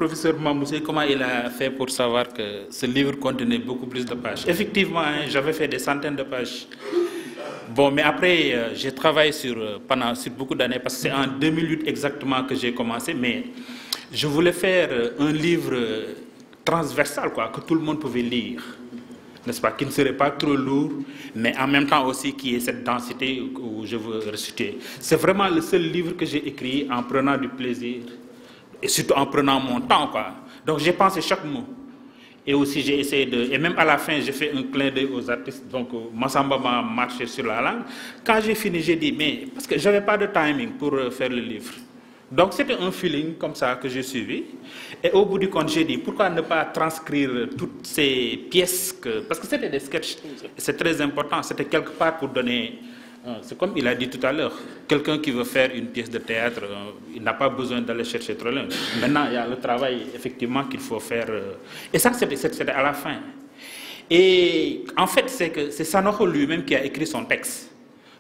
professeur Mamoussé, comment il a fait pour savoir que ce livre contenait beaucoup plus de pages? Effectivement, hein, j'avais fait des centaines de pages. Bon, mais après, j'ai travaillé sur beaucoup d'années, parce que c'est en 2008 exactement que j'ai commencé, mais je voulais faire un livre transversal, quoi, que tout le monde pouvait lire, n'est-ce pas, qui ne serait pas trop lourd, mais en même temps aussi qui ait cette densité où je veux resituer. C'est vraiment le seul livre que j'ai écrit en prenant du plaisir, et surtout en prenant mon temps, quoi. Donc j'ai pensé chaque mot. Et aussi j'ai essayé de... Et même à la fin, j'ai fait un clin d'œil aux artistes. Donc Massamba m'a marché sur la langue. Quand j'ai fini, j'ai dit, mais... Parce que je n'avais pas de timing pour faire le livre. Donc c'était un feeling comme ça que j'ai suivi. Et au bout du compte, j'ai dit, pourquoi ne pas transcrire toutes ces pièces Parce que c'était des sketchs. C'est très important. C'était quelque part pour donner... C'est comme il a dit tout à l'heure, quelqu'un qui veut faire une pièce de théâtre, il n'a pas besoin d'aller chercher trop loin. Maintenant, il y a le travail, effectivement, qu'il faut faire. Et ça, c'était à la fin. Et en fait, c'est Sanokho lui-même qui a écrit son texte.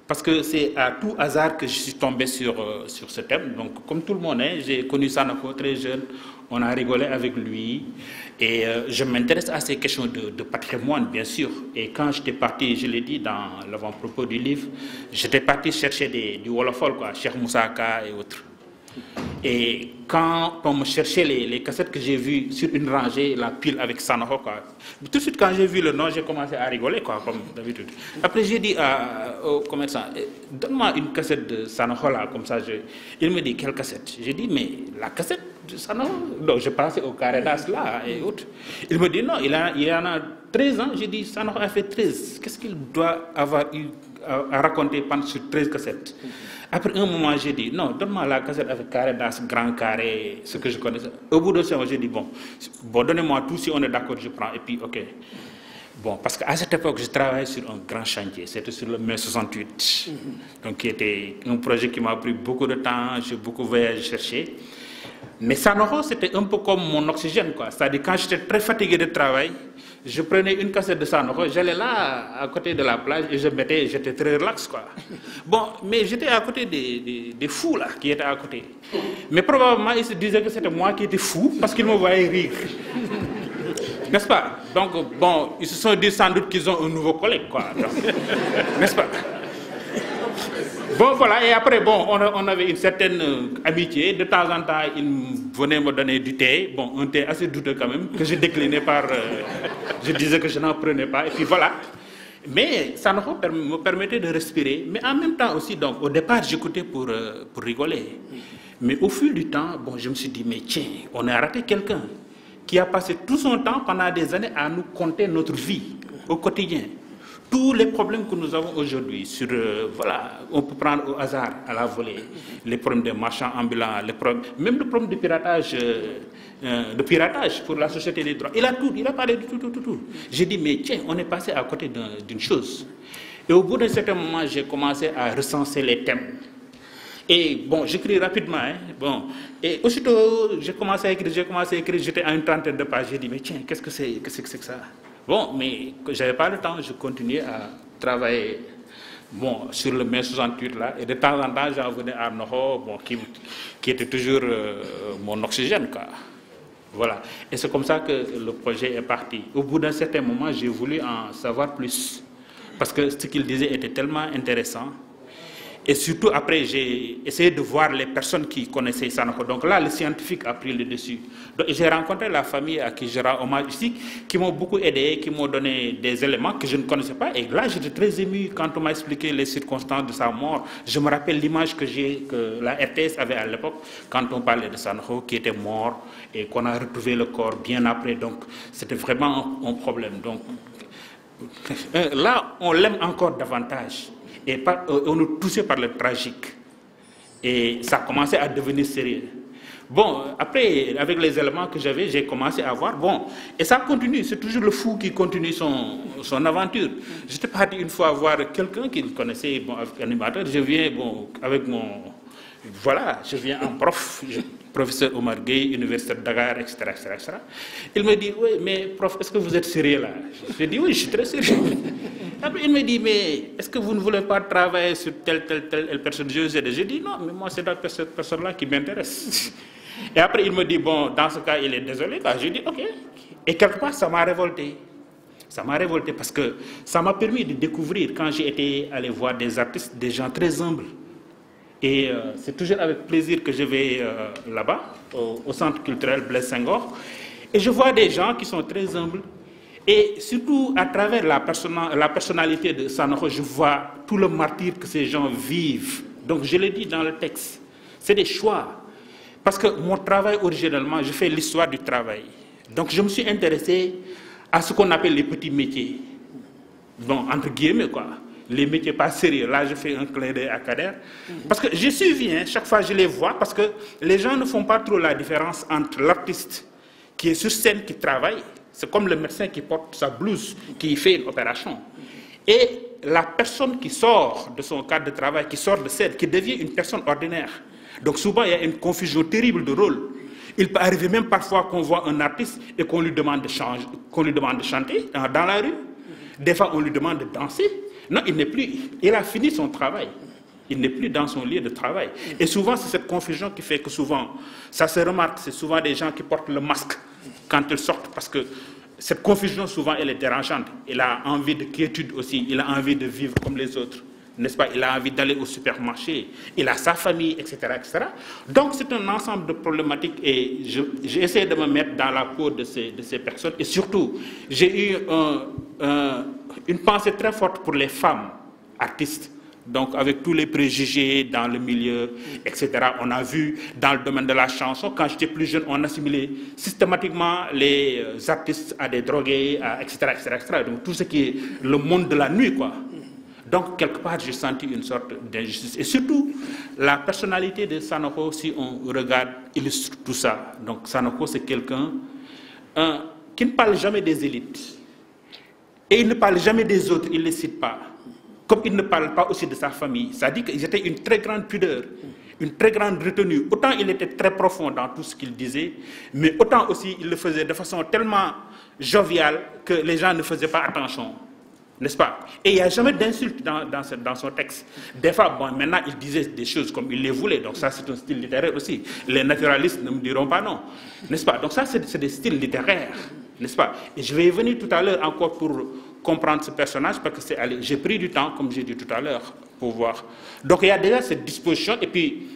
Parce que c'est à tout hasard que je suis tombé sur ce thème. Donc, comme tout le monde, hein, j'ai connu Sanokho très jeune, on a rigolé avec lui. Et je m'intéresse à ces questions de patrimoine, bien sûr. Et quand j'étais parti, je l'ai dit dans l'avant-propos du livre, j'étais parti chercher du Wolofol, quoi, Cheikh Moussaka et autres. Et quand on me cherchait les cassettes que j'ai vues sur une rangée, la pile avec Sanokho, quoi. Tout de suite, quand j'ai vu le nom, j'ai commencé à rigoler, quoi, comme d'habitude. Après, j'ai dit au commerçant, donne-moi une cassette de Sanokho, là, comme ça. Il me dit, quelle cassette? J'ai dit, mais la cassette de Sanokho? Donc, je pensais au carré d'as, là, et autres. Il me dit, non, il en a 13 ans. J'ai dit, Sanokho a fait 13. Qu'est-ce qu'il doit avoir eu à raconter sur 13 cassettes? Après un moment, j'ai dit, non, donne-moi la cassette avec carré d'as, grand carré, ce que je connaissais. Au bout de ça, j'ai dit, bon, donnez-moi tout, si on est d'accord, je prends. Et puis, ok. Bon, parce qu'à cette époque, je travaillais sur un grand chantier, c'était sur le mai 68. Donc, qui était un projet qui m'a pris beaucoup de temps, j'ai beaucoup voyagé chercher. Mais Sanokho, c'était un peu comme mon oxygène, quoi. C'est-à-dire, quand j'étais très fatigué de travail, je prenais une cassette de Sanokho, j'allais là, à côté de la plage, et j'étais très relax, quoi. Bon, mais j'étais à côté des fous, là, qui étaient à côté. Mais probablement, ils se disaient que c'était moi qui étais fou, parce qu'ils me voyaient rire. N'est-ce pas? Donc, bon, ils se sont dit sans doute qu'ils ont un nouveau collègue, quoi. N'est-ce pas? Bon, voilà, et après, bon, on avait une certaine amitié. De temps en temps, il venait me donner du thé. Bon, un thé assez douteux quand même, que je déclinais par... je disais que je n'en prenais pas, et puis voilà. Mais ça me permettait de respirer. Mais en même temps aussi, donc, au départ, j'écoutais pour rigoler. Mais au fil du temps, bon, je me suis dit, mais tiens, on a raté quelqu'un qui a passé tout son temps pendant des années à nous conter notre vie au quotidien. Tous les problèmes que nous avons aujourd'hui, voilà, on peut prendre au hasard, à la volée, les problèmes des marchands ambulants, même le problème de piratage pour la société des droits. Il a parlé de tout. J'ai dit, mais tiens, on est passé à côté d'une chose. Et au bout d'un certain moment, j'ai commencé à recenser les thèmes. Et bon, j'écris rapidement, hein, bon. Et aussitôt, j'ai commencé à écrire, j'étais à une trentaine de pages, j'ai dit, mais tiens, qu'est-ce que c'est que ça? Bon, mais je n'avais pas le temps, je continuais à travailler sur le mai 68 là, et de temps en temps, j'en venais à Noho, bon, qui était toujours mon oxygène, quoi. Voilà. Et c'est comme ça que le projet est parti. Au bout d'un certain moment, j'ai voulu en savoir plus, parce que ce qu'il disait était tellement intéressant. Et surtout, après, j'ai essayé de voir les personnes qui connaissaient Sanokho. Donc là, le scientifique a pris le dessus. J'ai rencontré la famille à qui je rends hommage ici, qui m'ont beaucoup aidé, qui m'ont donné des éléments que je ne connaissais pas. Et là, j'étais très ému quand on m'a expliqué les circonstances de sa mort. Je me rappelle l'image que la RTS avait à l'époque, quand on parlait de Sanokho, qui était mort, et qu'on a retrouvé le corps bien après. Donc, c'était vraiment un problème. Donc, là, on l'aime encore davantage. Et on est touché par le tragique. Et ça a commencé à devenir sérieux. Bon, après, avec les éléments que j'avais, j'ai commencé à voir. Bon, et ça continue. C'est toujours le fou qui continue son aventure. J'étais parti une fois voir quelqu'un qu'il connaissait, bon, avec animateur. Je viens, bon, avec Voilà, je viens en prof, professeur Omar Gueye, Université de Dakar, etc., etc., etc. Il me dit, oui, mais prof, est-ce que vous êtes sérieux là? Je dis, oui, je suis très sérieux. Après, il me dit, mais est-ce que vous ne voulez pas travailler sur telle personne? Je dis, non, mais moi, c'est cette personne-là qui m'intéresse. Et après, il me dit, bon, dans ce cas, il est désolé. Bah, je dis, ok. Et quelque part, ça m'a révolté. Ça m'a révolté parce que ça m'a permis de découvrir, quand j'ai été allé voir des artistes, des gens très humbles. Et c'est toujours avec plaisir que je vais là-bas, au centre culturel Blaise Senghor. Et je vois des gens qui sont très humbles. Et surtout, à travers la personnalité de Sanokho, je vois tout le martyre que ces gens vivent. Donc, je l'ai dit dans le texte, c'est des choix. Parce que mon travail, originellement, je fais l'histoire du travail. Donc, je me suis intéressé à ce qu'on appelle les petits métiers. Bon, entre guillemets, quoi. Les métiers pas sérieux. Là, je fais un clin d'œil à Kader. Parce que je suivi, hein, chaque fois je les vois, parce que les gens ne font pas trop la différence entre l'artiste qui est sur scène, qui travaille. C'est comme le médecin qui porte sa blouse, qui fait une opération. Et la personne qui sort de son cadre de travail, qui sort de scène, qui devient une personne ordinaire. Donc souvent, il y a une confusion terrible de rôle. Il peut arriver même parfois qu'on voit un artiste et qu'on lui demande de changer, qu'on lui demande de chanter dans la rue. Des fois, on lui demande de danser. Non, il n'est plus. Il a fini son travail. Il n'est plus dans son lieu de travail. Et souvent, c'est cette confusion qui fait que souvent, ça se remarque, c'est souvent des gens qui portent le masque quand ils sortent, parce que cette confusion, souvent, elle est dérangeante. Il a envie de quiétude aussi. Il a envie de vivre comme les autres. N'est-ce pas? Il a envie d'aller au supermarché. Il a sa famille, etc., etc. Donc, c'est un ensemble de problématiques et j'ai essayé de me mettre dans la peau de ces personnes. Et surtout, j'ai eu une pensée très forte pour les femmes artistes. Donc, avec tous les préjugés dans le milieu, etc., on a vu dans le domaine de la chanson, quand j'étais plus jeune, on assimilait systématiquement les artistes à des drogués, etc., etc., etc. Donc, tout ce qui est le monde de la nuit, quoi. Donc, quelque part, j'ai senti une sorte d'injustice. Et surtout, la personnalité de Sanokho, si on regarde, illustre tout ça. Donc, Sanokho, c'est quelqu'un qui ne parle jamais des élites. Et il ne parle jamais des autres, il ne les cite pas. Comme il ne parle pas aussi de sa famille. Ça dit qu'ils étaient une très grande pudeur, une très grande retenue. Autant il était très profond dans tout ce qu'il disait, mais autant aussi il le faisait de façon tellement joviale que les gens ne faisaient pas attention. N'est-ce pas? Et il n'y a jamais d'insulte dans son texte. Des fois, bon, maintenant, il disait des choses comme il les voulait. Donc ça, c'est un style littéraire aussi. Les naturalistes ne me diront pas non. N'est-ce pas? Donc ça, c'est des styles littéraires. N'est-ce pas? Et je vais y venir tout à l'heure encore pour comprendre ce personnage, parce que j'ai pris du temps, comme j'ai dit tout à l'heure, pour voir. Donc il y a déjà cette disposition. Et puis,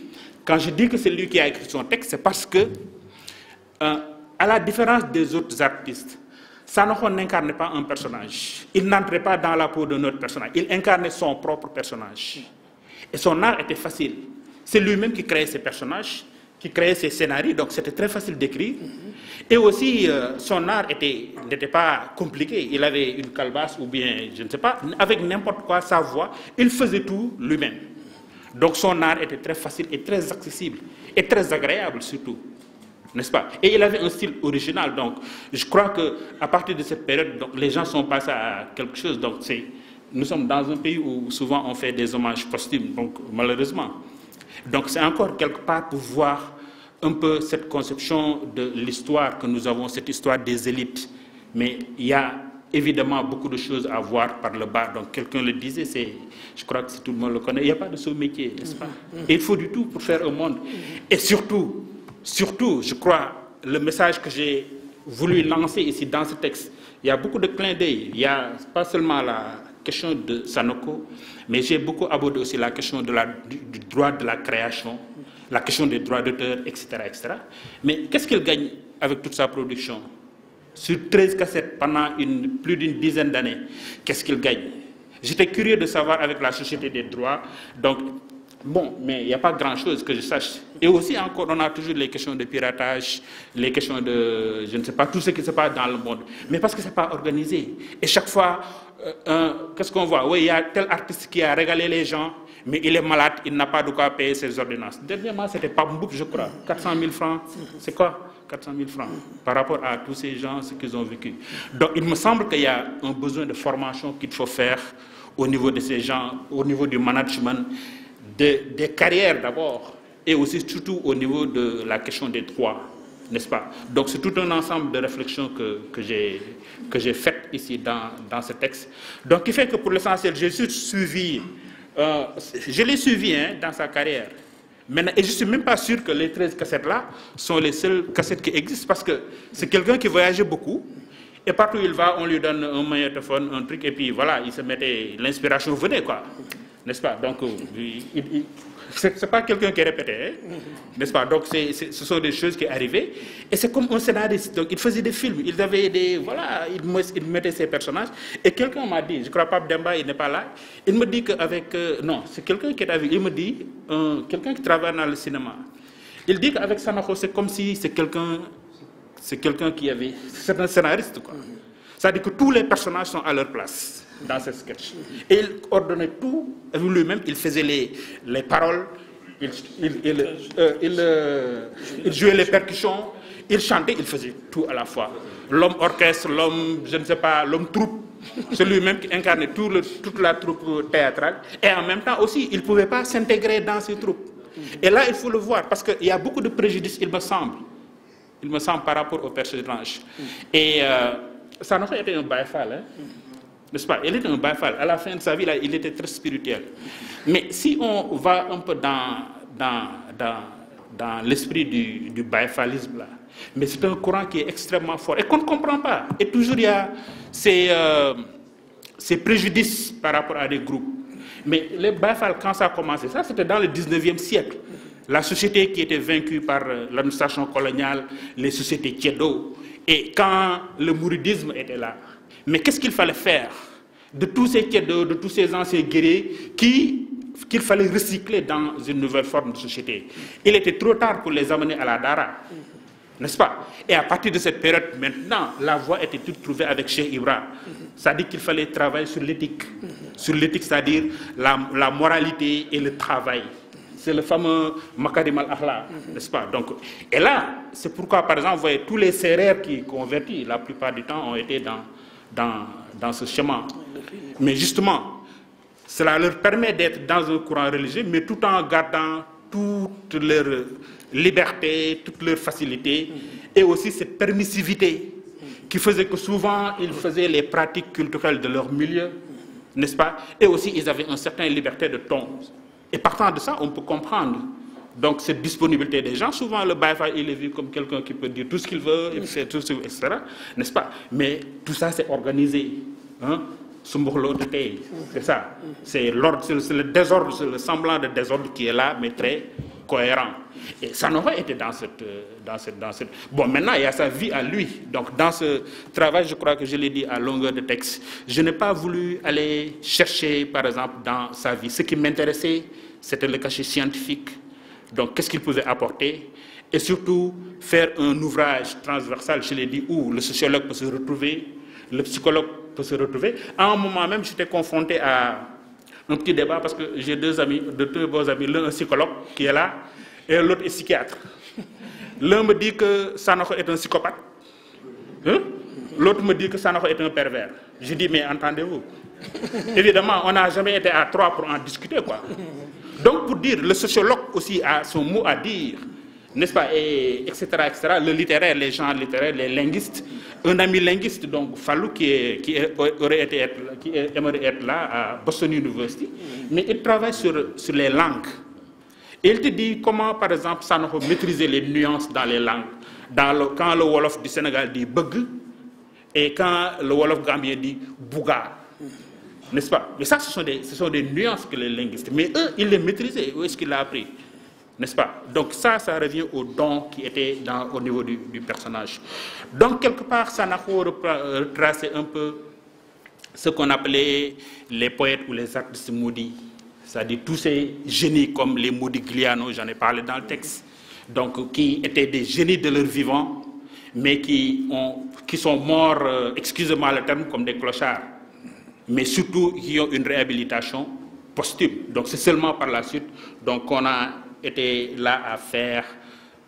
quand je dis que c'est lui qui a écrit son texte, c'est parce que, à la différence des autres artistes, Sanokho n'incarnait pas un personnage. Il n'entrait pas dans la peau de notre personnage. Il incarnait son propre personnage. Et son art était facile. C'est lui-même qui créait ses personnages, qui créait ses scénarios, donc c'était très facile d'écrire. Et aussi, son art n'était pas compliqué. Il avait une calebasse ou bien, je ne sais pas, avec n'importe quoi, sa voix, il faisait tout lui-même. Donc son art était très facile et très accessible, et très agréable surtout. N'est-ce pas? Et il avait un style original. Donc, je crois qu'à partir de cette période, donc, les gens sont passés à quelque chose. Donc, nous sommes dans un pays où souvent on fait des hommages posthumes, donc malheureusement. Donc, c'est encore quelque part pour voir un peu cette conception de l'histoire que nous avons, cette histoire des élites. Mais il y a évidemment beaucoup de choses à voir par le bas. Donc, quelqu'un le disait, je crois que tout le monde le connaît, il n'y a pas de sous-métier, n'est-ce pas? Et il faut du tout pour faire un monde. Et surtout, je crois, le message que j'ai voulu lancer ici dans ce texte, il y a beaucoup de clins d'œil. Il n'y a pas seulement la question de Sanokho, mais j'ai beaucoup abordé aussi la question du droit de la création, la question des droits d'auteur, etc., etc. Mais qu'est-ce qu'il gagne avec toute sa production? Sur 13 cassettes pendant plus d'une dizaine d'années, qu'est-ce qu'il gagne? J'étais curieux de savoir avec la Société des droits. Donc, bon, mais il n'y a pas grand-chose que je sache. Et aussi, encore, on a toujours les questions de piratage, les questions de, je ne sais pas, tout ce qui se passe dans le monde. Mais parce que ce n'est pas organisé. Et chaque fois, qu'est-ce qu'on voit? Oui, il y a tel artiste qui a régalé les gens, mais il est malade, il n'a pas de quoi payer ses ordonnances. Dernièrement, c'était Pambouk, je crois. 400 000 francs. C'est quoi 400 000 francs par rapport à tous ces gens, ce qu'ils ont vécu. Donc, il me semble qu'il y a un besoin de formation qu'il faut faire au niveau de ces gens, au niveau du management, des carrières d'abord, et aussi surtout au niveau de la question des droits, n'est-ce pas? Donc c'est tout un ensemble de réflexions que j'ai faites ici dans ce texte. Donc qui fait que pour l'essentiel, j'ai suivi, je l'ai suivi dans sa carrière. Maintenant, et je ne suis même pas sûr que les 13 cassettes-là sont les seules cassettes qui existent, parce que c'est quelqu'un qui voyageait beaucoup, et partout où il va, on lui donne un magnétophone, un truc, et puis voilà, il se mettait, l'inspiration venait, quoi, n'est-ce pas? Donc, ce n'est pas quelqu'un qui répétait, n'est-ce pas? Donc, ce sont des choses qui arrivaient, et c'est comme un scénariste. Donc, il faisait des films, il avait des, voilà, il mettait ses personnages, et quelqu'un m'a dit, je ne crois pas Demba, il n'est pas là, il me dit qu'avec, non, c'est quelqu'un qui est avec, il me dit, quelqu'un qui travaille dans le cinéma, il dit qu'avec Sanokho, c'est comme si c'est quelqu'un qui avait, c'est un scénariste, quoi. C'est-à-dire que tous les personnages sont à leur place dans ce sketch. Et il ordonnait tout lui-même, il faisait les paroles, il jouait les percussions, il chantait, il faisait tout à la fois. L'homme orchestre, l'homme, je ne sais pas, l'homme troupe, c'est lui-même qui incarnait toute la troupe théâtrale. Et en même temps aussi, il ne pouvait pas s'intégrer dans ces troupes. Et là, il faut le voir, parce qu'il y a beaucoup de préjudices, il me semble, par rapport au personnage. Et Sanokho était un Baye-Fall, hein, n'est-ce pas? Il était un Baye-Fall. À la fin de sa vie, là, il était très spirituel. Mais si on va un peu dans l'esprit du Baye-Fallisme, là, mais c'est un courant qui est extrêmement fort et qu'on ne comprend pas. Et toujours, il y a ces préjudices par rapport à des groupes. Mais les Baye-Fall, quand ça a commencé, ça c'était dans le 19e siècle. La société qui était vaincue par l'administration coloniale, les sociétés tiédo, et quand le mouridisme était là. Mais qu'est-ce qu'il fallait faire de tous ces tiédos, de tous ces anciens guerriers qu'il fallait recycler dans une nouvelle forme de société? Il était trop tard pour les amener à la Dara, n'est-ce pas? Et à partir de cette période, maintenant, la voie était toute trouvée avec Cheikh Ibra. C'est-à-dire qu'il fallait travailler sur l'éthique. Sur l'éthique, c'est-à-dire la moralité et le travail. C'est le fameux Makarim al-Akhla, n'est-ce pas? Donc, et là, c'est pourquoi, par exemple, vous voyez, tous les serrères qui convertis, la plupart du temps, ont été dans ce schéma. Mais justement, cela leur permet d'être dans un courant religieux, mais tout en gardant toute leur liberté, toute leur facilité, et aussi cette permissivité qui faisait que souvent, ils faisaient les pratiques culturelles de leur milieu, n'est-ce pas? Et aussi, ils avaient une certaine liberté de ton. Et partant de ça, on peut comprendre donc cette disponibilité des gens. Souvent, le Baye-Fall, il est vu comme quelqu'un qui peut dire tout ce qu'il veut, et faire tout ce, etc. N'est-ce pas? Mais tout ça, c'est organisé. Hein? C'est ça. C'est le désordre, c'est le semblant de désordre qui est là, mais très cohérent. Et Sanokho était dans cette... Bon, maintenant, il y a sa vie à lui. Donc, dans ce travail, je crois que je l'ai dit à longueur de texte, je n'ai pas voulu aller chercher, par exemple, dans sa vie. Ce qui m'intéressait, c'était le cachet scientifique. Donc, qu'est-ce qu'il pouvait apporter? Et surtout, faire un ouvrage transversal, je l'ai dit, où le sociologue peut se retrouver, le psychologue peut se retrouver. À un moment même, j'étais confronté à un petit débat parce que j'ai deux beaux amis, l'un un psychologue qui est là et l'autre est psychiatre. L'un me dit que Sanokho est un psychopathe, hein? L'autre me dit que Sanokho est un pervers. Je dis, mais entendez-vous? Évidemment, on n'a jamais été à trois pour en discuter, quoi. Donc, pour dire, le sociologue aussi a son mot à dire, n'est-ce pas, et etc., etc. Le littéraire, les gens littéraires, les linguistes, un ami linguiste, donc Fallou, qui aimerait être là à Boston University, mais il travaille sur les langues. Et il te dit comment, par exemple, Sanokho maîtriser les nuances dans les langues. Quand le Wolof du Sénégal dit bug, et quand le Wolof gambien dit bouga. N'est-ce pas? Mais ça, ce sont des nuances que les linguistes. Mais eux, ils les maîtrisaient. Où est-ce qu'il l'a appris? N'est-ce pas? Donc ça revient au don qui était au niveau du personnage. Donc, quelque part, Sanokho retraçait un peu ce qu'on appelait les poètes ou les artistes maudits. C'est-à-dire tous ces génies comme les Modigliano, j'en ai parlé dans le texte, donc qui étaient des génies de leur vivant, mais qui sont morts, excusez-moi le terme, comme des clochards, mais surtout qui ont une réhabilitation posthume. Donc c'est seulement par la suite qu'on a été là à faire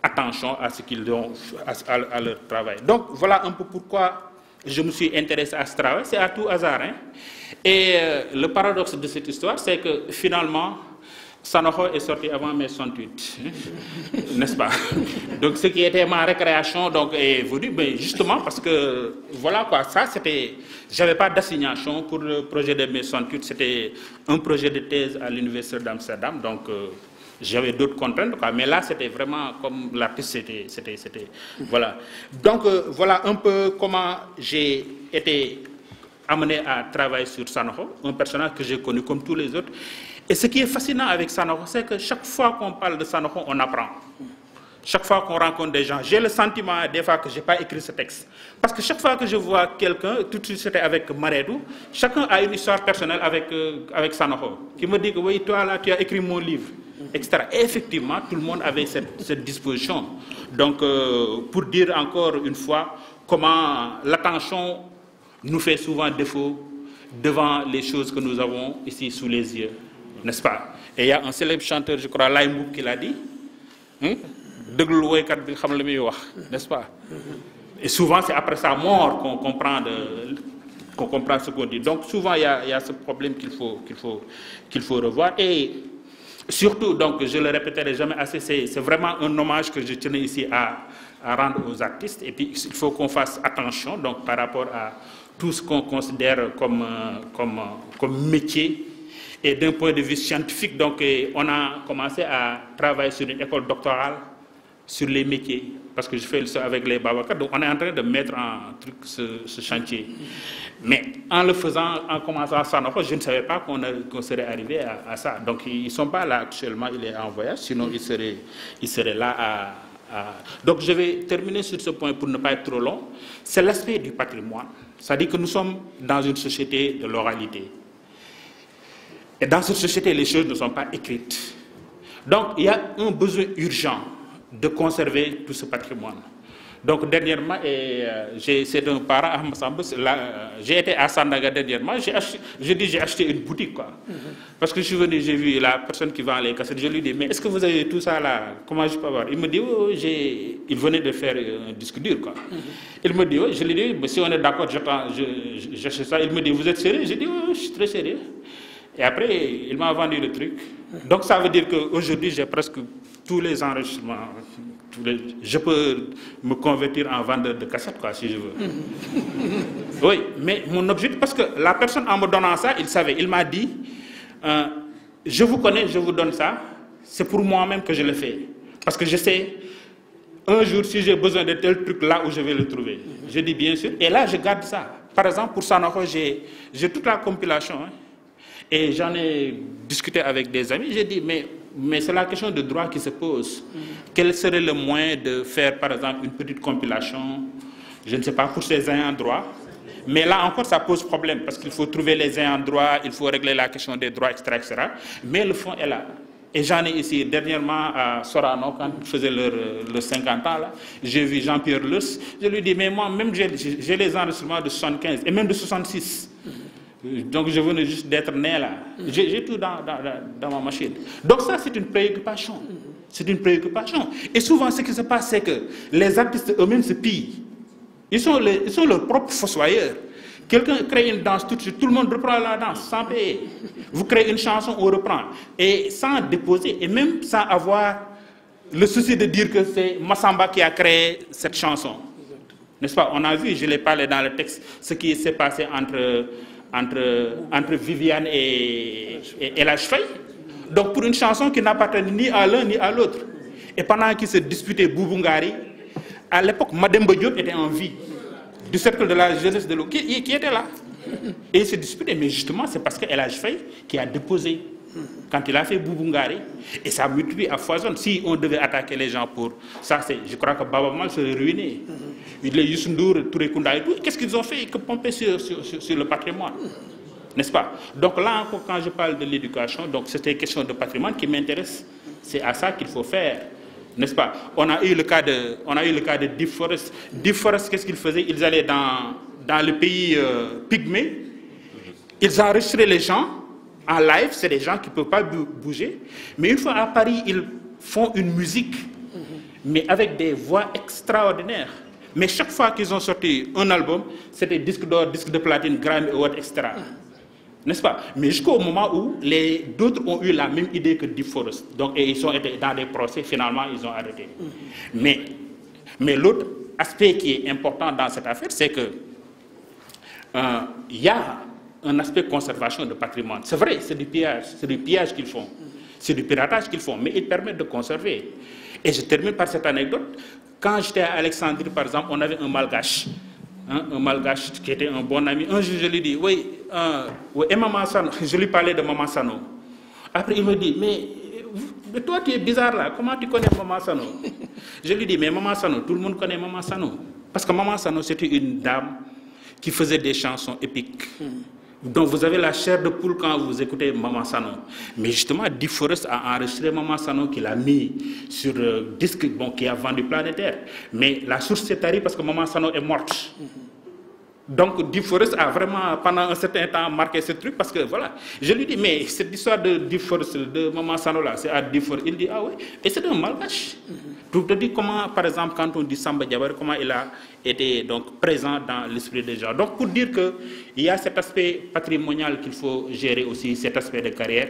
attention à ce qu'ils ont, à leur travail. Donc voilà un peu pourquoi je me suis intéressé à ce travail, c'est à tout hasard. Hein? Et le paradoxe de cette histoire, c'est que finalement, Sanoho est sorti avant mai 68, n'est-ce pas? Donc ce qui était ma récréation donc, est venu, mais justement parce que, voilà quoi, ça c'était... J'avais pas d'assignation pour le projet de mai 68, c'était un projet de thèse à l'université d'Amsterdam, donc j'avais d'autres contraintes, quoi, mais là c'était vraiment comme l'artiste, c'était... Voilà. Donc voilà un peu comment j'ai été amené à travailler sur Sanoho, un personnage que j'ai connu comme tous les autres. Et ce qui est fascinant avec Sanoho, c'est que chaque fois qu'on parle de Sanoho, on apprend. Chaque fois qu'on rencontre des gens, j'ai le sentiment des fois que je n'ai pas écrit ce texte. Parce que chaque fois que je vois quelqu'un, tout de suite c'était avec Maredou, chacun a une histoire personnelle avec Sanoho, qui me dit que oui, toi là, tu as écrit mon livre, etc. Et effectivement, tout le monde avait cette disposition. Donc, pour dire encore une fois comment l'attention nous fait souvent défaut devant les choses que nous avons ici sous les yeux, n'est-ce pas? Et il y a un célèbre chanteur, je crois, Laye Mboup, qui l'a dit, n'est-ce pas? Et souvent, c'est après sa mort qu'on comprend ce qu'on dit. Donc, souvent, il y a ce problème qu'il faut revoir. Et surtout, donc, je le répéterai jamais assez, c'est vraiment un hommage que je tenais ici à rendre aux artistes. Et puis, il faut qu'on fasse attention donc, par rapport à tout ce qu'on considère comme métier. Et d'un point de vue scientifique, donc, on a commencé à travailler sur une école doctorale sur les métiers, parce que je fais ça avec les Babacar. Donc, on est en train de mettre en truc ce chantier. Mais en le faisant, en commençant à Sanoho, je ne savais pas qu'on serait arrivé à ça. Donc, ils ne sont pas là actuellement, il est en voyage, sinon il serait là Donc, je vais terminer sur ce point pour ne pas être trop long. C'est l'aspect du patrimoine. C'est-à-dire que nous sommes dans une société de l'oralité. Et dans cette société, les choses ne sont pas écrites. Donc, il y a un besoin urgent de conserver tout ce patrimoine. Donc, dernièrement, c'est un parent, j'ai été à Sandaga dernièrement, j'ai acheté une boutique, quoi. Parce que je suis venu, j'ai vu la personne qui vend les cassettes, je lui dis, mais est-ce que vous avez tout ça là? Comment je peux avoir? Il me dit, oui, il venait de faire un disque dur, quoi. Il me dit, oui, je lui dis, mais si on est d'accord, j'achète ça. Il me dit, vous êtes sérieux? J'ai dit, oui, je suis très sérieux. Et après, il m'a vendu le truc. Donc, ça veut dire qu'aujourd'hui, j'ai presque tous les enregistrements. Je peux me convertir en vendeur de cassettes, quoi, si je veux. Oui, mais mon objectif, parce que la personne, en me donnant ça, il savait. Il m'a dit, je vous connais, je vous donne ça. C'est pour moi-même que je le fais. Parce que je sais, un jour, si j'ai besoin de tel truc, là où je vais le trouver. Je dis bien sûr. Et là, je garde ça. Par exemple, pour Sanoho, j'ai toute la compilation. Hein. Et j'en ai discuté avec des amis, j'ai dit, mais c'est la question de droit qui se pose. Quel serait le moyen de faire, par exemple, une petite compilation, je ne sais pas, pour ces ayants droit. Mais là encore, ça pose problème, parce qu'il faut trouver les ayants droit, il faut régler la question des droits, etc. Mais le fond est là. Et j'en ai ici, dernièrement, à Sorano, quand ils faisaient leurs 50 ans, là, j'ai vu Jean-Pierre Lers, je lui ai dit, mais moi, même j'ai les enregistrements de 75, et même de 66. Donc je venais juste d'être né là. J'ai tout dans ma machine. Donc ça, c'est une préoccupation. C'est une préoccupation. Et souvent, ce qui se passe, c'est que les artistes eux-mêmes se pillent. Ils sont leurs propres fossoyeurs. Quelqu'un crée une danse, tout de suite, tout le monde reprend la danse sans payer. Vous créez une chanson, on reprend. Et sans déposer, et même sans avoir le souci de dire que c'est Massamba qui a créé cette chanson. N'est-ce pas? On a vu, je l'ai parlé dans le texte, ce qui s'est passé entre Viviane et Elhadji Faye. Donc pour une chanson qui n'appartient ni à l'un ni à l'autre. Et pendant qu'ils se disputaient Boubou Ngari, à l'époque, Mademba Diop était en vie, du cercle de la jeunesse de l'eau, qui était là. Et ils se disputaient, mais justement, c'est parce qu'Elhadji Faye qui a déposé, quand il a fait Boubou Ngari, et ça multiplie à foison. Si on devait attaquer les gens pour ça, je crois que Baba Mal serait ruiné. Les Youssou Ndour, Touré Kunda et tout, qu'est-ce qu'ils ont fait que pomper sur le patrimoine? N'est-ce pas? Donc là encore, quand je parle de l'éducation, donc c'était une question de patrimoine qui m'intéresse. C'est à ça qu'il faut faire. N'est-ce pas? On a eu le cas de Deep Forest. Deep Forest, qu'est-ce qu'ils faisaient? Ils allaient dans le pays pygmée, ils enregistraient les gens en live, c'est des gens qui ne peuvent pas bouger. Mais une fois à Paris, ils font une musique, mais avec des voix extraordinaires. Mais chaque fois qu'ils ont sorti un album, c'était disque d'or, disque de platine, Grammy, etc. n'est-ce pas? Mais jusqu'au moment où d'autres ont eu la même idée que Deep Forest. Donc, et ils sont été dans des procès, finalement, ils ont arrêté. Mais l'autre aspect qui est important dans cette affaire, c'est que il y a un aspect conservation de patrimoine. C'est vrai, c'est du pillage qu'ils font. C'est du piratage qu'ils font, mais ils permettent de conserver. Et je termine par cette anecdote. Quand j'étais à Alexandrie, par exemple, on avait un malgache. Un malgache qui était un bon ami. Un jour, je lui dis, oui, et Maman Sano, je lui parlais de Maman Sano. Après, il me dit, mais toi, tu es bizarre là, comment tu connais Maman Sano? Je lui dis, mais Maman Sano, tout le monde connaît Maman Sano. Parce que Maman Sano, c'était une dame qui faisait des chansons épiques. Donc vous avez la chair de poule quand vous écoutez Maman Sano. Mais justement, Deep Forest a enregistré Maman Sano qu'il a mis sur disque, bon, qui a vendu planétaire. Mais la source s'est tarie parce que Maman Sano est morte. Donc Deep Forest a vraiment, pendant un certain temps, marqué ce truc parce que voilà. Je lui dis, mais cette histoire de Deep Forest, de Maman Sano là, c'est à Deep Forest. Il dit, ah oui, et c'est un malgache. Pour te dire comment, par exemple, quand on dit Samba Diabar, comment il a été donc présent dans l'esprit des gens. Donc pour dire qu'il y a cet aspect patrimonial qu'il faut gérer aussi, cet aspect de carrière.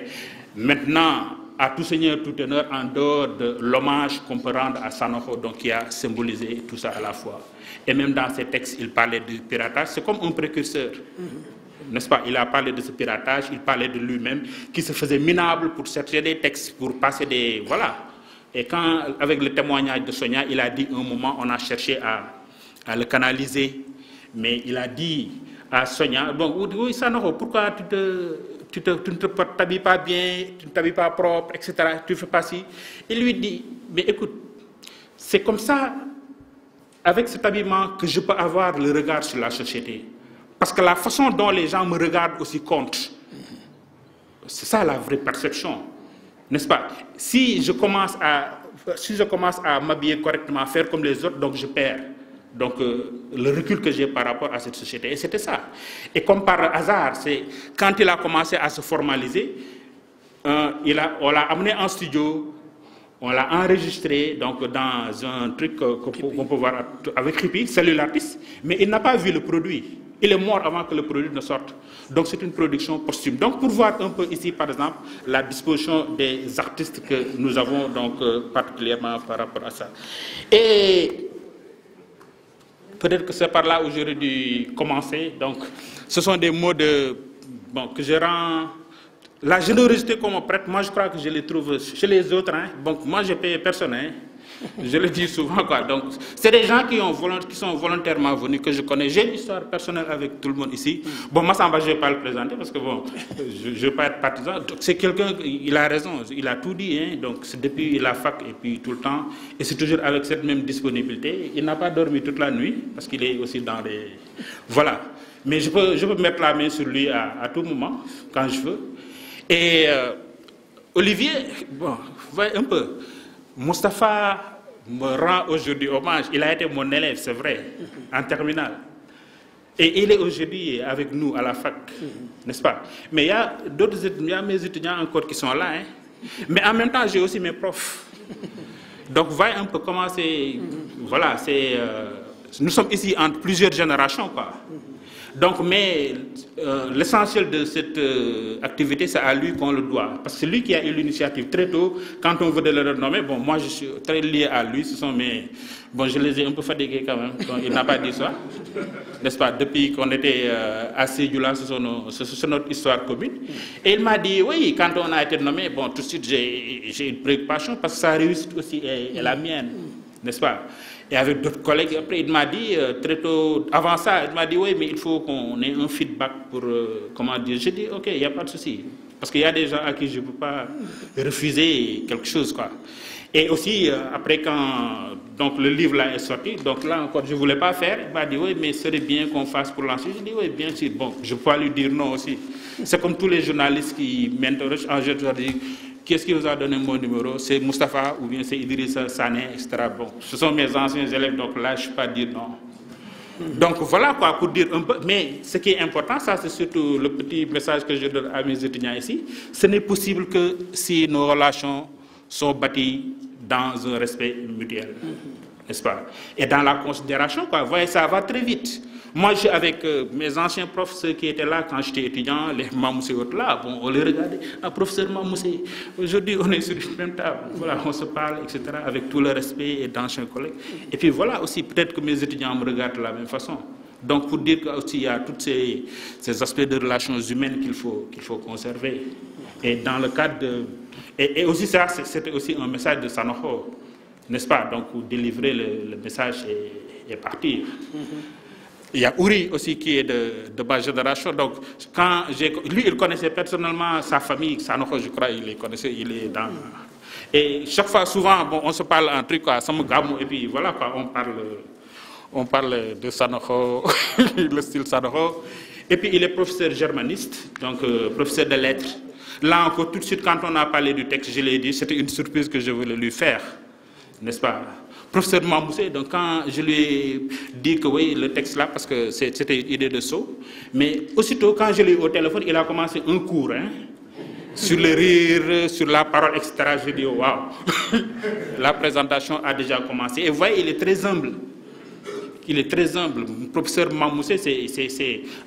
Maintenant, à tout seigneur, tout honneur, en dehors de l'hommage qu'on peut rendre à Sanoho, donc qui a symbolisé tout ça à la fois. Et même dans ses textes, il parlait du piratage, c'est comme un précurseur. N'est-ce pas? Il a parlé de ce piratage, il parlait de lui-même, qui se faisait minable pour chercher des textes, pour passer des... Voilà. Et quand, avec le témoignage de Sonia, il a dit un moment, on a cherché à le canaliser, mais il a dit à Sonia, bon, oui, Sanoho, pourquoi tu ne t'habilles pas bien, tu ne t'habilles pas propre, etc., tu ne fais pas ci. Il lui dit, mais écoute, c'est comme ça, avec cet habillement, que je peux avoir le regard sur la société. Parce que la façon dont les gens me regardent aussi compte. C'est ça la vraie perception. N'est-ce pas? Si je commence à m'habiller correctement, faire comme les autres, donc je perds. Donc le recul que j'ai par rapport à cette société. Et c'était ça. Et comme par hasard, c'est quand il a commencé à se formaliser, on l'a amené en studio, on l'a enregistré donc, dans un truc qu'on peut voir avec Ripi, Salut l'artiste, mais il n'a pas vu le produit. Il est mort avant que le produit ne sorte. Donc c'est une production posthume. Donc pour voir un peu ici, par exemple, la disposition des artistes que nous avons donc particulièrement par rapport à ça. Et peut-être que c'est par là où j'aurais dû commencer. Donc ce sont des mots que je rends... La générosité qu'on me prête, moi je crois que je les trouve chez les autres. Hein. Donc moi je paye personne. Hein. Je le dis souvent, quoi. Donc, c'est des gens qui sont volontairement venus, que je connais. J'ai une histoire personnelle avec tout le monde ici. Bon, moi, Samba, je ne vais pas le présenter parce que, bon, je ne veux pas être partisan. C'est quelqu'un, il a raison, il a tout dit. Hein. Donc, c'est depuis la fac et puis tout le temps. Et c'est toujours avec cette même disponibilité. Il n'a pas dormi toute la nuit parce qu'il est aussi dans les... Voilà. Mais je peux mettre la main sur lui à tout moment, quand je veux. Et Olivier, bon, vous voyez un peu... Moustapha me rend aujourd'hui hommage. Il a été mon élève, c'est vrai, en terminale. Et il est aujourd'hui avec nous à la fac, n'est-ce pas? Mais il y a d'autres étudiants, il y a mes étudiants encore qui sont là. Hein. Mais en même temps, j'ai aussi mes profs. Donc, voyez un peu comment c'est... Voilà, c'est... nous sommes ici entre plusieurs générations, quoi. Donc, mais l'essentiel de cette activité, c'est à lui qu'on le doit. Parce que c'est lui qui a eu l'initiative très tôt. Quand on veut de le renommer, bon, moi je suis très lié à lui. Ce sont mes... Bon, je les ai un peu fatigués quand même. Donc, il n'a pas dit ça. N'est-ce pas? Depuis qu'on était à Sédioula, c'est notre histoire commune. Et il m'a dit, oui, quand on a été nommé, bon, tout de suite, j'ai une préoccupation parce que sa réussite aussi est la mienne. N'est-ce pas? Et avec d'autres collègues, après, il m'a dit, très tôt, avant ça, il m'a dit, oui, mais il faut qu'on ait un feedback pour, comment dire, j'ai dit, ok, il n'y a pas de souci. Parce qu'il y a des gens à qui je ne peux pas refuser quelque chose, quoi. Et aussi, après, quand donc, le livre là est sorti, donc là encore, je ne voulais pas faire, il m'a dit, oui, mais ce serait bien qu'on fasse pour lancer. J'ai dit, oui, bien sûr, bon, je peux pas lui dire non aussi. C'est comme tous les journalistes qui m'interrogent, en général, qu'est-ce qui vous a donné mon numéro? C'est Moustapha ou bien c'est Idrissa Sané, etc. Bon, ce sont mes anciens élèves, donc là, je ne peux pas dire non. Donc voilà quoi, pour dire un peu. Mais ce qui est important, ça c'est surtout le petit message que je donne à mes étudiants ici. Ce n'est possible que si nos relations sont bâties dans un respect mutuel. N'est-ce pas? Et dans la considération, quoi. Vous voyez, ça va très vite. Moi, je suis avec mes anciens professeurs qui étaient là quand j'étais étudiant, les Mamoussé autres là, bon, on les regardait. Ah, professeur Mamoussé, aujourd'hui on est sur une même table, voilà, on se parle, etc., avec tout le respect et d'anciens collègues. Et puis voilà aussi, peut-être que mes étudiants me regardent de la même façon. Donc pour dire qu'il y a tous ces aspects de relations humaines qu'il faut conserver. Et dans le cadre de... Et aussi ça, c'était aussi un message de Sanokho, n'est-ce pas? Donc pour délivrer le message et partir. Il y a Ouri aussi qui est de ma génération. Donc, quand lui, il connaissait personnellement sa famille, Sanokho, je crois, il les connaissait, il est dans... Et chaque fois, souvent, bon, on se parle un truc, quoi, et puis voilà, quoi, on parle de Sanokho, le style Sanokho. Et puis, il est professeur germaniste, donc professeur de lettres. Là encore, tout de suite, quand on a parlé du texte, je l'ai dit, c'était une surprise que je voulais lui faire, n'est-ce pas? Professeur Mamoussé, donc quand je lui ai dit que oui, le texte là, parce que c'était une idée de saut, mais aussitôt, quand je l'ai eu au téléphone, il a commencé un cours, hein, sur le rire, sur la parole, etc. Je dis, waouh, la présentation a déjà commencé. Et vous voyez, il est très humble. Il est très humble. Le professeur Mamoussé,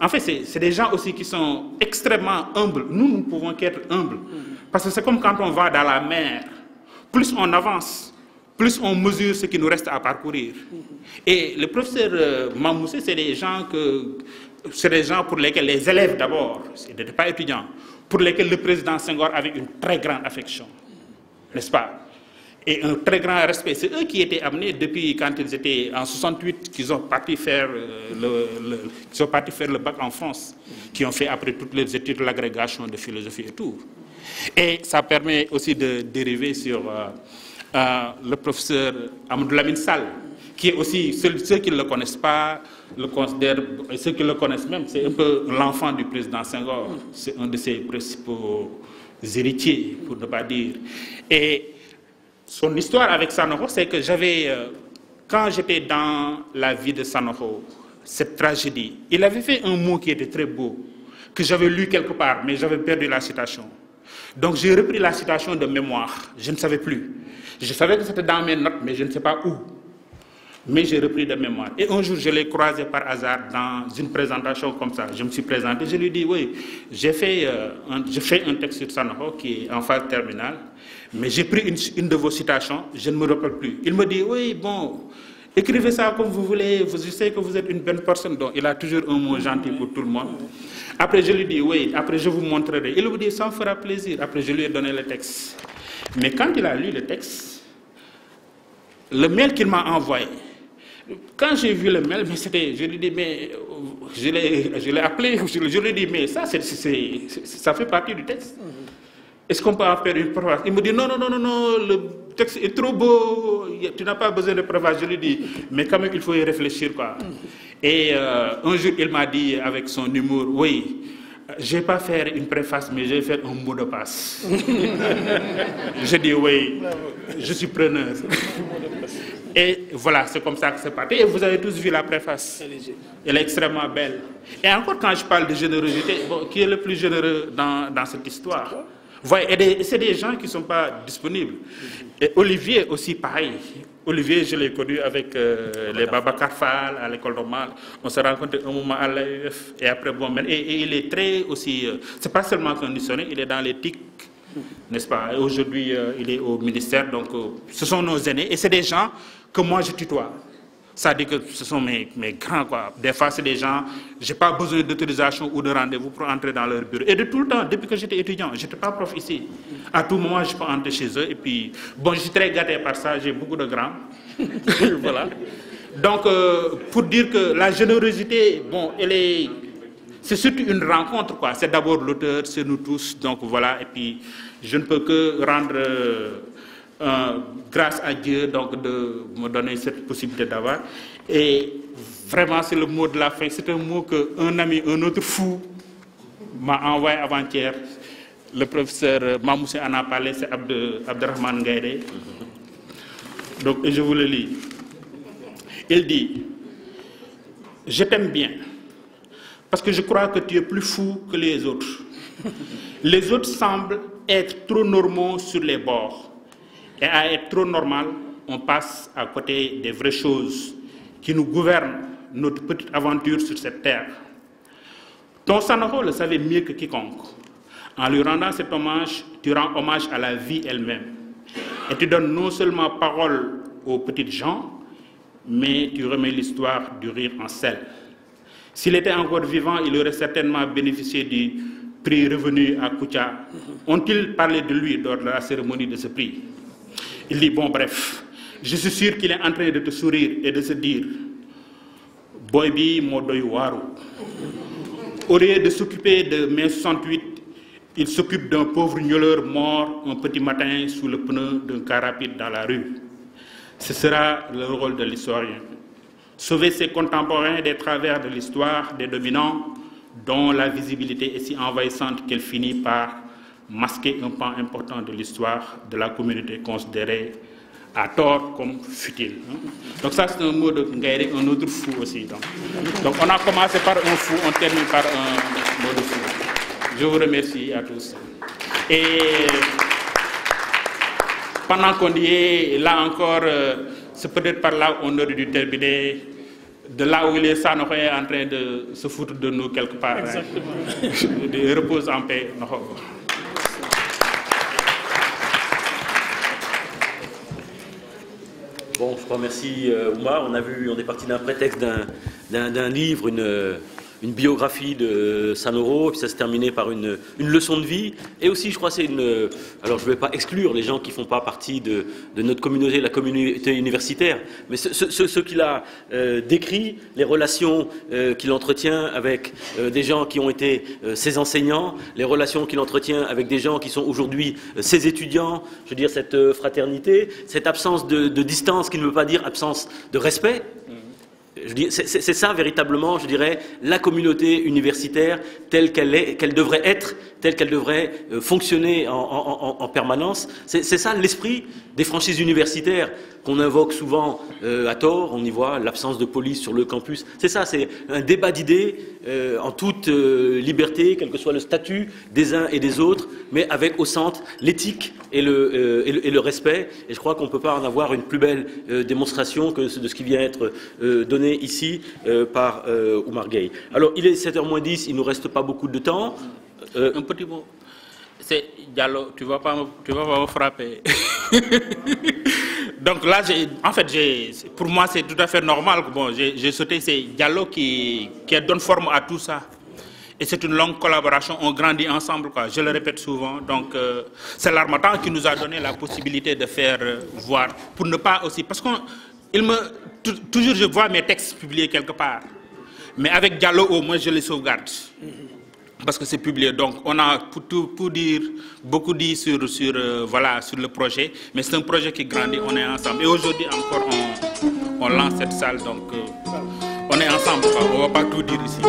en fait, c'est des gens aussi qui sont extrêmement humbles. Nous ne pouvons qu'être humbles. Parce que c'est comme quand on va dans la mer. Plus on avance, plus on mesure ce qui nous reste à parcourir. Et le professeur Mamoussé, c'est des gens pour lesquels les élèves d'abord, ce n'étaient pas étudiants, pour lesquels le président Senghor avait une très grande affection, n'est-ce pas? Et un très grand respect. C'est eux qui étaient amenés depuis quand ils étaient en 68, qu'ils ont parti faire le bac en France, qui ont fait après toutes les études l'agrégation de philosophie et tout. Et ça permet aussi de dériver sur le professeur Amadou Lamine Sall, qui est aussi, ceux qui ne le connaissent pas, le considèrent, et ceux qui le connaissent même, c'est un peu l'enfant du président Senghor. C'est un de ses principaux héritiers, pour ne pas dire. Et son histoire avec Sanokho, c'est que quand j'étais dans la vie de Sanokho, cette tragédie, il avait fait un mot qui était très beau, que j'avais lu quelque part, mais j'avais perdu la citation. Donc j'ai repris la citation de mémoire, je ne savais plus. Je savais que c'était dans mes notes, mais je ne sais pas où. Mais j'ai repris de mémoire. Et un jour, je l'ai croisé par hasard dans une présentation comme ça. Je me suis présenté, je lui ai dit, oui, j'ai fait un texte sur Sanokho qui est en phase terminale, mais j'ai pris une de vos citations, je ne me rappelle plus. Il me dit, oui, bon, écrivez ça comme vous voulez, je sais que vous êtes une bonne personne, donc il a toujours un mot gentil pour tout le monde. Après, je lui dis, oui, après je vous montrerai. Il me dit, ça me fera plaisir. Après, je lui ai donné le texte. Mais quand il a lu le texte, le mail qu'il m'a envoyé, quand j'ai vu le mail, je lui dis, mais je l'ai appelé, je lui ai dit, mais ça fait partie du texte. Est-ce qu'on peut en faire une préface? Il me dit, non, le texte est trop beau, tu n'as pas besoin de préface. Je lui dis, mais quand même, il faut y réfléchir, quoi. Et un jour, il m'a dit, avec son humour, oui, je ne vais pas faire une préface, mais je vais faire un mot de passe. Je dis, oui, je suis preneur. Et voilà, c'est comme ça que c'est parti. Et vous avez tous vu la préface. Elle est extrêmement belle. Et encore, quand je parle de générosité, bon, qui est le plus généreux dans cette histoire? Et c'est des gens qui ne sont pas disponibles. Et Olivier aussi, pareil. Olivier, je l'ai connu avec les Babacar Fall à l'école normale. On s'est rencontrés un moment à l'AEF. Et après, bon, et il est très aussi... c'est pas seulement qu'un missionnaire, il est dans l'éthique, n'est-ce pas? Aujourd'hui, il est au ministère. Donc, ce sont nos aînés. Et c'est des gens que moi, je tutoie. Ça dit que ce sont mes grands, quoi. Des fois, c'est des gens, je n'ai pas besoin d'autorisation ou de rendez-vous pour entrer dans leur bureau. Et de tout le temps, depuis que j'étais étudiant, je n'étais pas prof ici. À tout moment, je peux entrer chez eux. Et puis, bon, je suis très gâté par ça, j'ai beaucoup de grands. Voilà. Donc, pour dire que la générosité, bon, c'est surtout une rencontre, quoi. C'est d'abord l'auteur, c'est nous tous. Donc, voilà. Et puis, je ne peux que rendre... grâce à Dieu donc, de me donner cette possibilité d'avoir. Et vraiment, c'est le mot de la fin. C'est un mot qu'un ami, un autre fou, m'a envoyé avant-hier. Le professeur Mamoussé en a parlé, c'est Abderrahmane Gaïdé. Donc, et je vous le lis. Il dit, je t'aime bien, parce que je crois que tu es plus fou que les autres. Les autres semblent être trop normaux sur les bords. Et à être trop normal, on passe à côté des vraies choses qui nous gouvernent notre petite aventure sur cette terre. Ton Sanokho le savait mieux que quiconque. En lui rendant cet hommage, tu rends hommage à la vie elle-même. Et tu donnes non seulement parole aux petites gens, mais tu remets l'histoire du rire en selle. S'il était encore vivant, il aurait certainement bénéficié du prix revenu à Koutia. Ont-ils parlé de lui lors de la cérémonie de ce prix? Il dit, bon bref, je suis sûr qu'il est en train de te sourire et de se dire, Boy bi mo doy waru. Au lieu de s'occuper de mai 68, il s'occupe d'un pauvre gnoleur mort un petit matin sous le pneu d'un car rapide dans la rue. Ce sera le rôle de l'historien. Sauver ses contemporains des travers de l'histoire des dominants dont la visibilité est si envahissante qu'elle finit par masquer un pan important de l'histoire de la communauté considérée à tort comme futile. Donc ça c'est un mot de Ngaïri, un autre fou aussi. Donc on a commencé par un fou, on termine par un mot de fou. Je vous remercie à tous. Et pendant qu'on y est, là encore, c'est peut-être par là on aurait dû terminer. De là où il est, Sanokho est en train de se foutre de nous quelque part. Exactement. Hein. Repose en paix. Bon, je remercie Oumar. On est parti d'un prétexte d'un livre, une biographie de Sanokho, puis ça s'est terminé par une leçon de vie. Et aussi, je crois, c'est une... Alors, je ne vais pas exclure les gens qui ne font pas partie de notre communauté, la communauté universitaire, mais ce qu'il a décrit, les relations qu'il entretient avec des gens qui ont été ses enseignants, les relations qu'il entretient avec des gens qui sont aujourd'hui ses étudiants, je veux dire, cette fraternité, cette absence de distance qui ne veut pas dire absence de respect. C'est ça véritablement, je dirais, la communauté universitaire telle qu'elle devrait être, telle qu'elle devrait fonctionner en permanence. C'est ça l'esprit des franchises universitaires qu'on invoque souvent à tort. On y voit l'absence de police sur le campus. C'est ça, c'est un débat d'idées en toute liberté, quel que soit le statut des uns et des autres, mais avec au centre l'éthique et le respect. Et je crois qu'on ne peut pas en avoir une plus belle démonstration que de ce qui vient être donné ici par Oumar Gueye. Alors, il est 7h moins 10, il ne nous reste pas beaucoup de temps. Un petit mot. C'est Diallo, tu ne vas pas me frapper. Donc là, en fait, pour moi, c'est tout à fait normal. Bon, j'ai sauté, c'est Diallo qui donne forme à tout ça. Et c'est une longue collaboration, on grandit ensemble, quoi. Je le répète souvent. Donc, c'est l'Harmattan qui nous a donné la possibilité de faire voir, pour ne pas aussi... Parce que toujours, je vois mes textes publiés quelque part. Mais avec Diallo, au moins, je les sauvegarde. Parce que c'est publié. Donc, on a beaucoup dit sur le projet. Mais c'est un projet qui grandit, on est ensemble. Et aujourd'hui encore, on lance cette salle. Donc, on est ensemble, quoi. On ne va pas tout dire ici.